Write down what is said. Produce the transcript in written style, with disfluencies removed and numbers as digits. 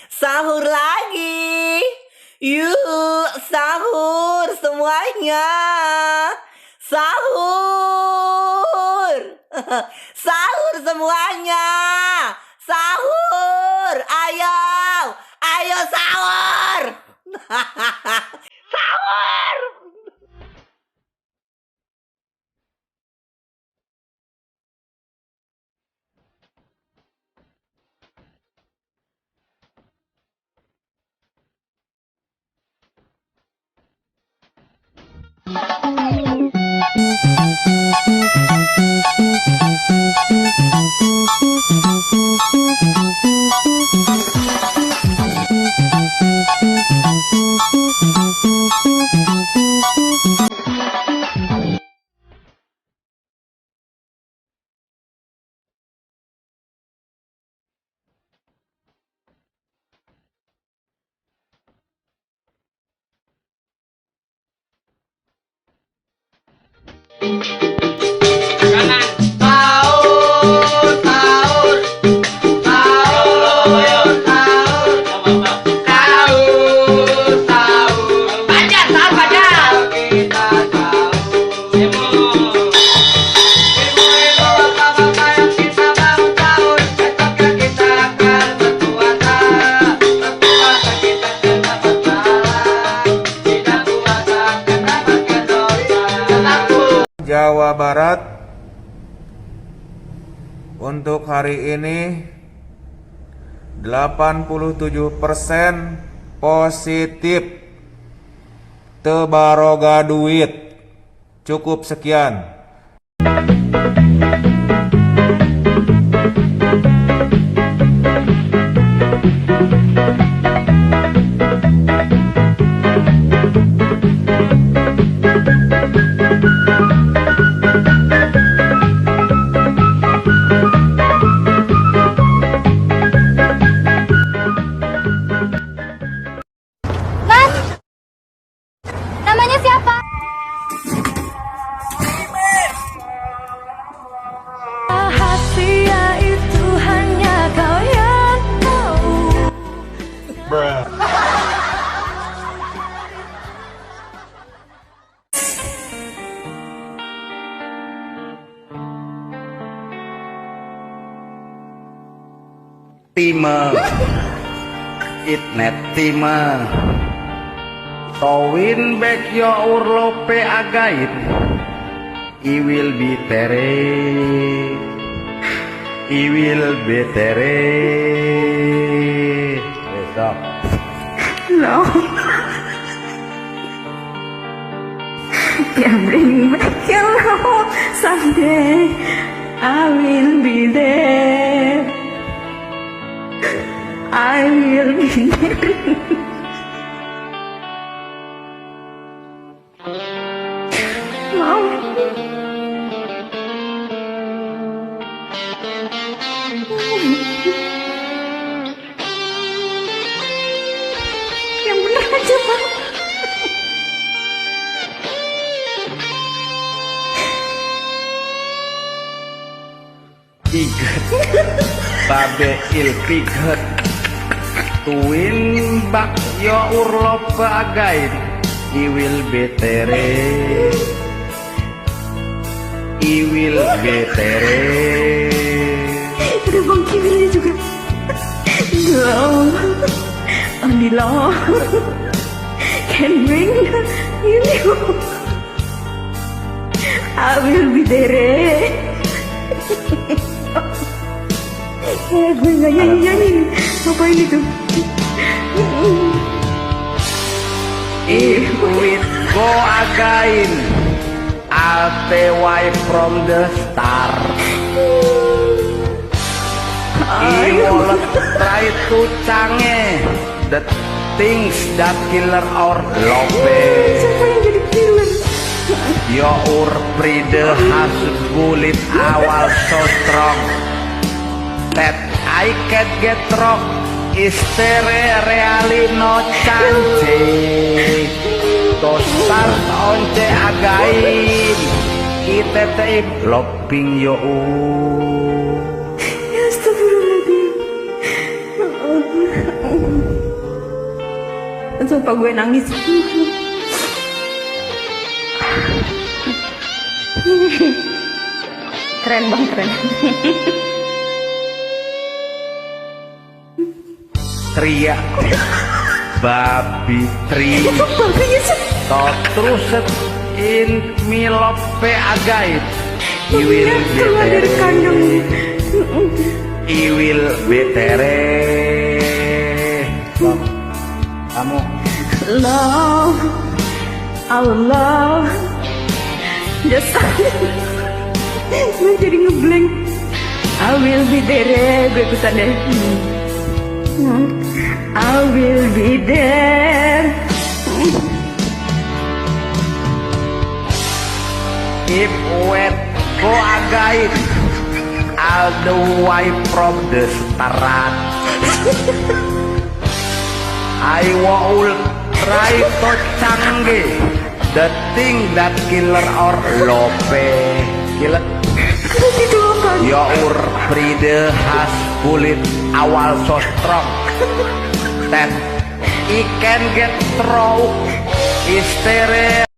Sahur lagi. Yuk, sahur semuanya. Sahur. Sahur semuanya. Sahur. Ayo. Ayo sahur. Sahur. Jawa Barat untuk hari ini 87% positif, tebaroga duit. Cukup sekian. Namanya siapa? Rahasia itu hanya kau yang tahu. Tima Itnet Tima Towin back yo urlope again I will be tere besok No. Yeah, bring back your love someday. I will be there. I will be there. Mau. Yang bener aja, Pak. Iget babe ilpiget tuin bak yo urlop again I will be tere Ada Bang Kiwilnya juga. Glow only love can bring you. I will be there. Gue gak nyanyi-nyanyi. Ngapain itu? If we go again I'll stay away from the start I will try to change the things that killer our love. Siapa yang jadi killer? Your pride has bullet awal so strong that I can't get wrong. Is there really no chance to start on the again? Kita teh blocking yo. Astagfirullahaladzim. Sumpah gue nangis. Keren bang, keren. Tria babi tri Babinya sih. terus in milope agait iwil Keluar dari betere kandang. iwil betere. Bang, kamu Love, our love. Just gue jadi ngeblank. I will be there. Gue ikutan deh. I will be there. if wet go agait all the way from the start. I will try to change the thing that killer or lope killer. Itu apa? Your breeder has bullet awal so strong that it can get through hysteria.